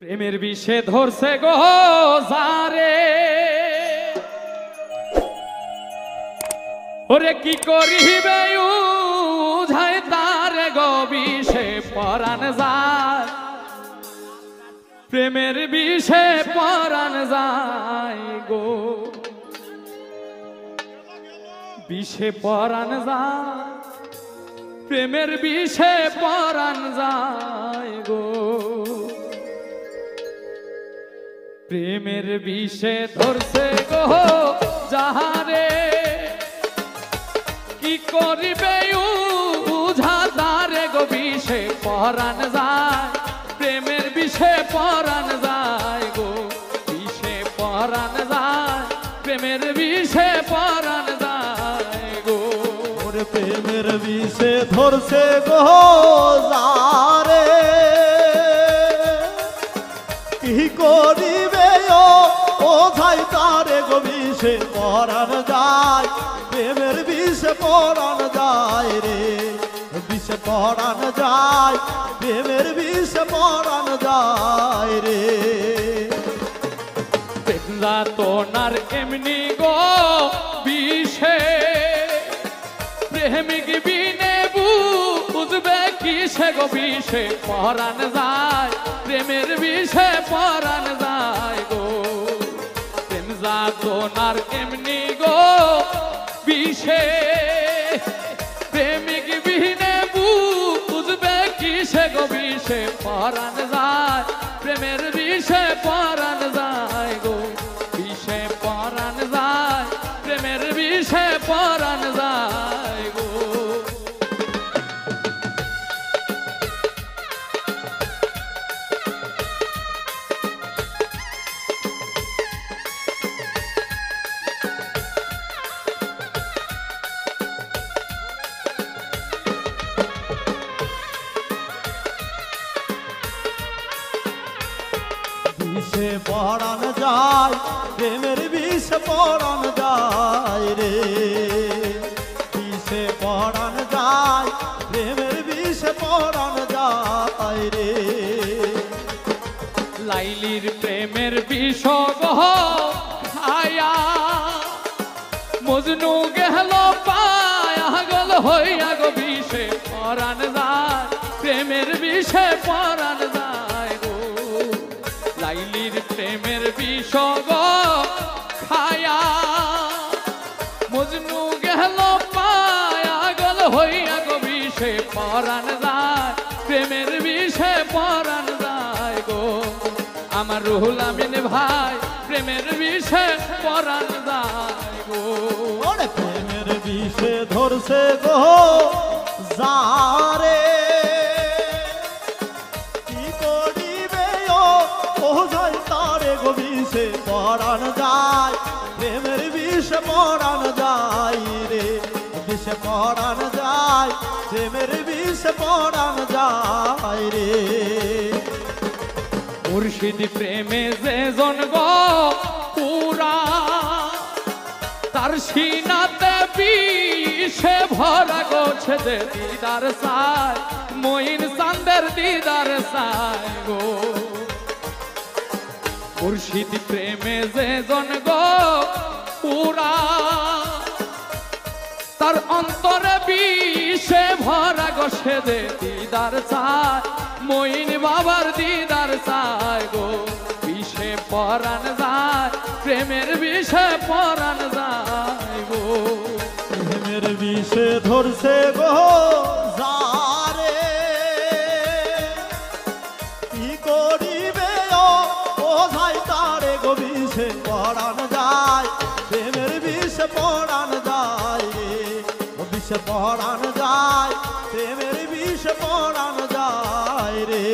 প্রেমের বিষে ধরছে গো যারে, ওরে কি করিবে উঝায় তারে গো বিষে পরাণ যায়, প্রেমের বিষে পরাণ যায় গো, বিষে পরাণ যায়, প্রেমের বিষে পরাণ যায় গো, প্রেমের বিষে ধরছে গো যাহারে, কি করিবে উঝা তারে গো বিষে পরাণ যায়, প্রেমের বিষে পরাণ যায় গো, বিষে পরাণ যায়, প্রেমের বিষে পরাণ যায় গো, প্রেমের বিষে ধরছে গো যারে, কি করিবে ও ভাই তারে গো বিষে পরাণ যায়, প্রেমের বিষে পরাণ যায় রে, বিষে পরাণ যায়, প্রেমের বিষে পরাণ যায় রে। প্রেমরা তো নার এমনি গো বিষে, প্রেমিক বিনে বুঝবে কিসে গো বিষে পরাণ যায়, প্রেমের বিষে পরাণ যায় গো, প্রেম যাতনার এমনি গো বিষে, প্রেমিক বিনে বুঝবে কিসে গো বিষে পরাণ যায়, প্রেমের বিষে পরাণ যায় গো, বিষে পরাণ যায়, প্রেমের বিষে পরাণ যায় গো। বিষে পরাণ যায়, প্রেমের বিষে পরাণ যায় রে, বিষে পরাণ যায়, প্রেমের বিষে পরাণ যায় রে। লাইলির প্রেমের বিষ গহ আয়া, মজনু গেল পায়া গল হইয়া গো বিষে পরাণ যায়, প্রেমের বিষে পরাণ যায় গো, লাইলির প্রেমের বিষ গো খায়া, মজনু গেল পায়া গল হইয়া গো বিষে পরাণ যায়, প্রেমের বিষে পরাণ যায় গো, আমার রুহুল আমিন ভাই প্রেমের বিষে পরাণ যায় গো, ওরে প্রেমের বিষে ধরছে গো যারে, কি করিবে ও যায় তারে গো বিষে পরাণ যায়, প্রেমের বিষে পরাণ যায় রে, বিষে পরাণ যায়, প্রেমের বিষে পরাণ যায় রে। মুর্শিদ প্রেমে যে জন গো পুরা, তার সিনাতে বিষে ভরা গোছে যে দিদার সায়, মঈন চাঁদের দিদার সায় গো, মুর্শিদ প্রেমে যে জন গো পুরা, তার অন্তরে বিষে ভরা গোছে যে দিদার সায়, মঈন বাবার দিদার সায় গো, বিষে পরাণ যায়, প্রেমের বিষে পরাণ যায় গো, প্রেমের বিষে ধরছে গো যারে, কি করিবে ও ভাই তারে গো বিষে পরাণ যায়, প্রেমের বিষে পরাণ যায় রে, বিষে পরাণ যায়, প্রেমের বিষে পরাণ যায় রে।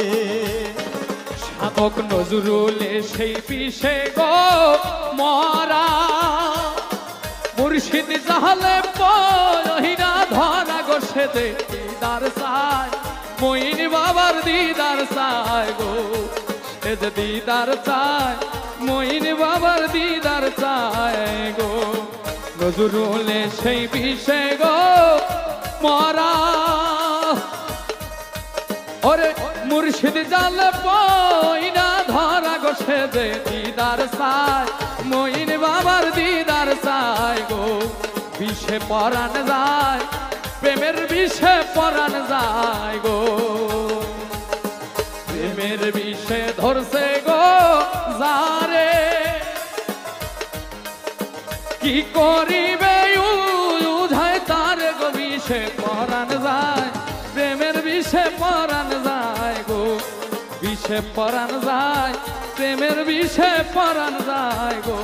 সাধক নজরুলে সেই বিষে গো মরা, মুর্শিদ জাহালে পহিনা ধরা গো সেদে দিদার সায়, মঈন বাবার দিদার সায় গো, সেদে দিদার চায়, মঈন বাবার দিদার চায় গো, নজরুলে সেই বিষে গো মরা, ওরে মুর্শিদ জাল পয়না ধর ভালোবাসে যে দিদার চায় মইন বাবার দিদার চায় গো বিষে পরাণ যায় প্রেমের বিষে পরাণ যায় গো প্রেমের বিষে ধরছে গো যারে কি করিবে উঝায় তার গো বিষে পরাণ যায় প্রেমের বিষে পরাণ যায় গো বিষে পরাণ যায় প্রেমের বিষে পরাণ যায় গো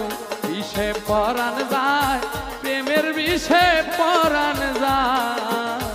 বিষে পরাণ যায় প্রেমের বিষে পরাণ যায়